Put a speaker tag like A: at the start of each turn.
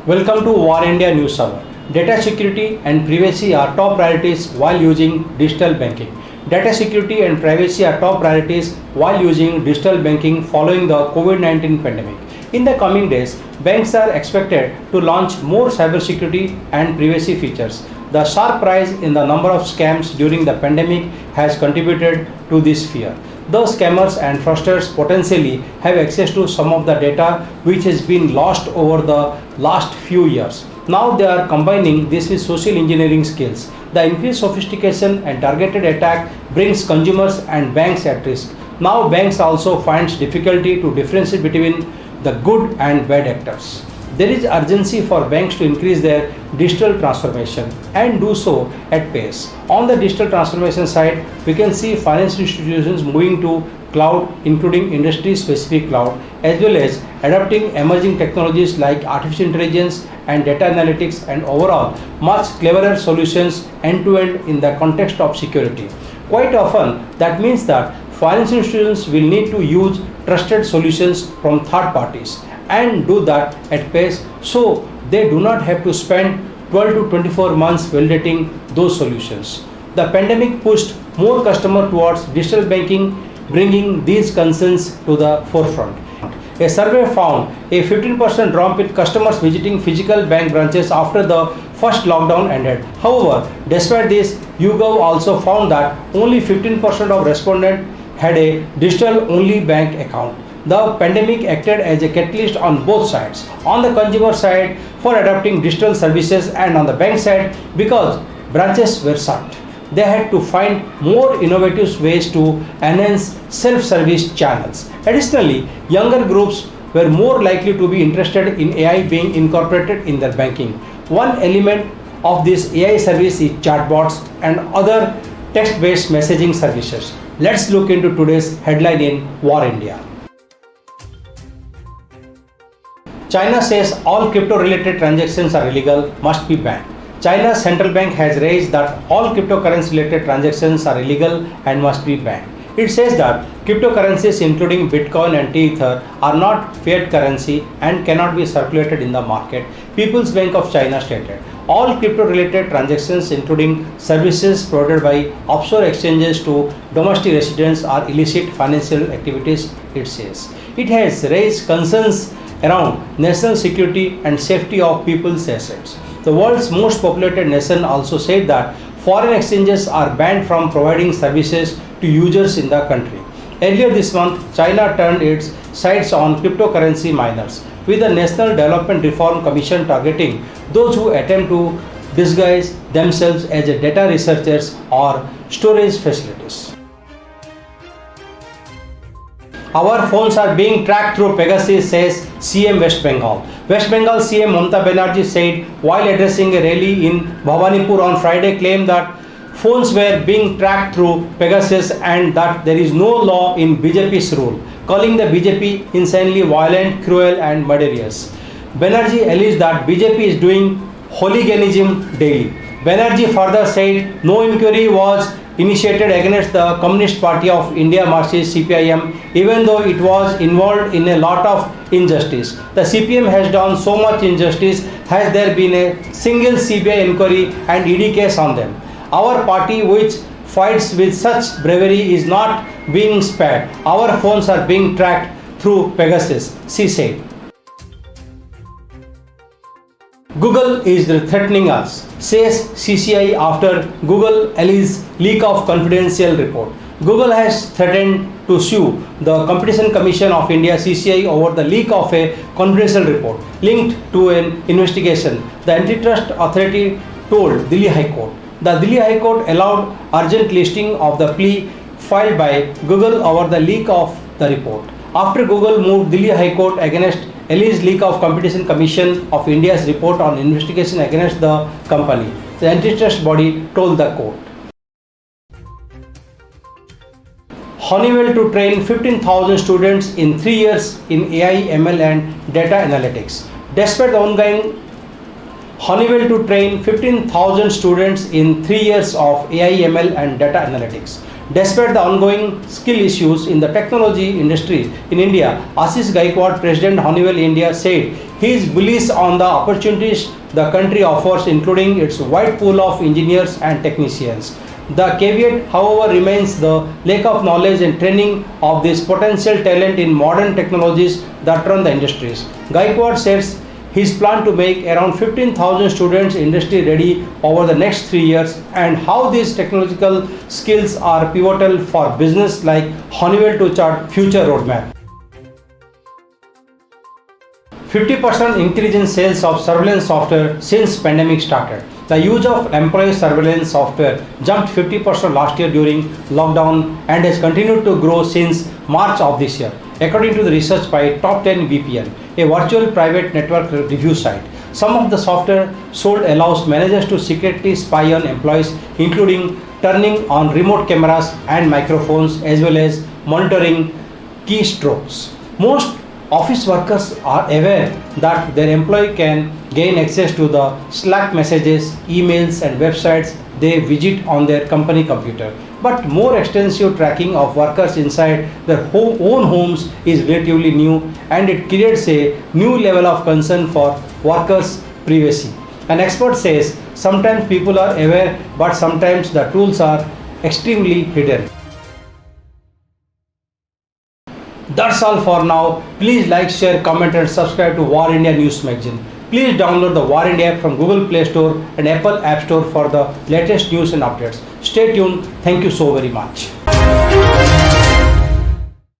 A: Welcome to War India News Hour. Data security and privacy are top priorities while using digital banking. Data security and privacy are top priorities while using digital banking following the COVID-19 pandemic. In the coming days, banks are expected to launch more cybersecurity and privacy features. The sharp rise in the number of scams during the pandemic has contributed to this fear. The scammers and fraudsters potentially have access to some of the data which has been lost over the last few years. Now they are combining this with social engineering skills. The increased sophistication and targeted attack brings consumers and banks at risk. Now banks also finds difficulty to differentiate between the good and bad actors. There is urgency for banks to increase their digital transformation and do so at pace. On the digital transformation side, we can see financial institutions moving to cloud, including industry-specific cloud, as well as adopting emerging technologies like artificial intelligence and data analytics, and overall much cleverer solutions end-to-end in the context of security. Quite often, that means that financial institutions will need to use trusted solutions from third parties and do that at pace, so they do not have to spend 12 to 24 months validating those solutions. The pandemic pushed more customers towards digital banking, bringing these concerns to the forefront. A survey found a 15% drop in customers visiting physical bank branches after the first lockdown ended. However, despite this, YouGov also found that only 15% of respondents had a digital-only bank account. The pandemic acted as a catalyst on both sides. On the consumer side, for adopting digital services, and on the bank side, because branches were shut. They had to find more innovative ways to enhance self-service channels. Additionally, younger groups were more likely to be interested in AI being incorporated in their banking. One element of this AI service is chatbots and other text-based messaging services. Let's look into today's headline in War India. China says all crypto-related transactions are illegal, must be banned. China's central bank has raised that all cryptocurrency-related transactions are illegal and must be banned. It says that cryptocurrencies including Bitcoin and Ether are not fiat currency and cannot be circulated in the market, People's Bank of China stated. All crypto-related transactions including services provided by offshore exchanges to domestic residents are illicit financial activities, it says. It has raised concerns around national security and safety of people's assets. The world's most populated nation also said that foreign exchanges are banned from providing services to users in the country. Earlier this month, China turned its sights on cryptocurrency miners, with the National Development Reform Commission targeting those who attempt to disguise themselves as data researchers or storage facilities. Our phones are being tracked through Pegasus, says CM West Bengal. West Bengal CM Mamata Banerjee said while addressing a rally in Bhawanipur on Friday, claimed that phones were being tracked through Pegasus and that there is no law in BJP's rule, calling the BJP insanely violent, cruel and murderous. Banerjee alleged that BJP is doing hooliganism daily. Banerjee further said no inquiry was initiated against the Communist Party of India Marxist CPIM, even though it was involved in a lot of injustice. The CPM has done so much injustice. Has there been a single CBI inquiry and ED case on them? Our party, which fights with such bravery, is not being spared. Our phones are being tracked through Pegasus, she said. Google is threatening us, says CCI after Google alleges leak of confidential report. Google has threatened to sue the Competition Commission of India (CCI) over the leak of a confidential report linked to an investigation, the antitrust authority told Delhi High Court. The Delhi High Court allowed urgent listing of the plea filed by Google over the leak of the report. After Google moved Delhi High Court against alleged leak of Competition Commission of India's report on investigation against the company, the antitrust body told the court. Honeywell to train 15,000 students in 3 years in AI, ML and data analytics. Despite the ongoing Honeywell to train 15,000 students in 3 years of AI, ML and data analytics. Despite the ongoing skill issues in the technology industry in India, Ashish Gaikwad, President Honeywell India, said he is bullish on the opportunities the country offers, including its wide pool of engineers and technicians. The caveat, however, remains the lack of knowledge and training of this potential talent in modern technologies that run the industries. Gaikwad says his plan to make around 15,000 students industry ready over the next 3 years, and how these technological skills are pivotal for business like Honeywell to chart future roadmap. 50% increase in sales of surveillance software since pandemic started. The use of employee surveillance software jumped 50% last year during lockdown and has continued to grow since March of this year, according to the research by Top 10 VPN, a virtual private network review site. Some of the software sold allows managers to secretly spy on employees, including turning on remote cameras and microphones, as well as monitoring keystrokes. Most office workers are aware that their employee can gain access to the Slack messages, emails, and websites they visit on their company computer. But more extensive tracking of workers inside their own homes is relatively new, and it creates a new level of concern for workers' privacy. An expert says sometimes people are aware, but sometimes the tools are extremely hidden. That's all for now. Please like, share, comment and subscribe to War India News Magazine. Please download the War India app from Google Play Store and Apple App Store for the latest news and updates. Stay tuned. Thank you so very much.